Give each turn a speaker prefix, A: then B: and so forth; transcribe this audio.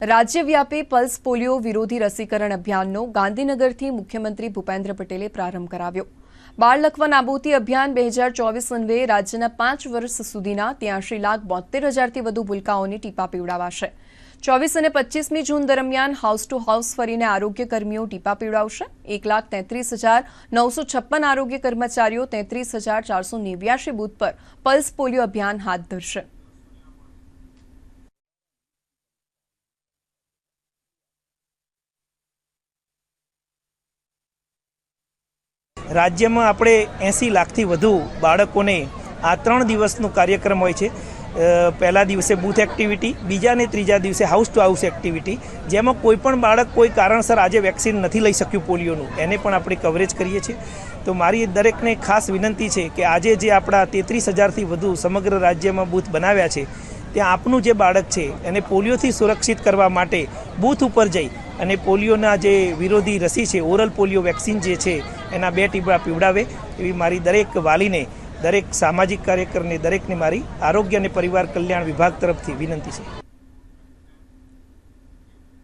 A: રાજ્યવ્યાપી pulse polio વિરોધી રસીકરણ અભિયાનનો ગાંધીનગરથી મુખ્યમંત્રી ભૂપેન્દ્ર પટેલે પ્રારંભ કરાવ્યો। બાળ લકવા નાબૂદી અભિયાન 2024 અન્વયે રાજ્યના 5 વર્ષ સુધીના 83,72,000થી વધુ ભૂલકાઓને ટીપા પીવડાવાશે। 24 અને 25મી જૂન દરમિયાન હાઉસ ટુ હાઉસ ફરીને આરોગ્ય કર્મીઓ ટીપા પીવડાવશે। 1,33,956 આરોગ્ય કર્મચારીઓ 33,489 બૂથ પર પલ્સ પોલિયો અભિયાન હાથ ધરશે।
B: राज्य में આપણે 80 લાખથી વધુ બાળકોને આ 3 દિવસનો કાર્યક્રમ હોય છે। પહેલા દિવસે બૂથ એક્ટિવિટી, બીજા અને ત્રીજા દિવસે હાઉસ ટુ હાઉસ એક્ટિવિટી, જેમાં કોઈ પણ બાળક કોઈ કારણસર આજે વેક્સિન નથી લઈ શક્યું પોલિયોનું, એને પણ આપણે કવરેજ કરીએ છીએ। તો મારી દરેકને ખાસ વિનંતી છે કે આજે જે આપણા 33,000થી વધુ સમગ્ર રાજ્યમાં બૂથ બનાવ્યા છે, ત્યાં આપનું જે બાળક છે એને પોલિયોથી સુરક્ષિત કરવા માટે બૂથ ઉપર જઈ અને પોલિયોના જે વિરોધી રસી છે, ઓરલ પોલિયો વેક્સિન જે છે એના 2 ટીપા પીવડાવે એવી મારી દરેક વાલીને, દરેક સામાજિક કાર્યકરને, દરેકને મારી આરોગ્ય અને પરિવાર કલ્યાણ વિભાગ તરફથી વિનંતી છે।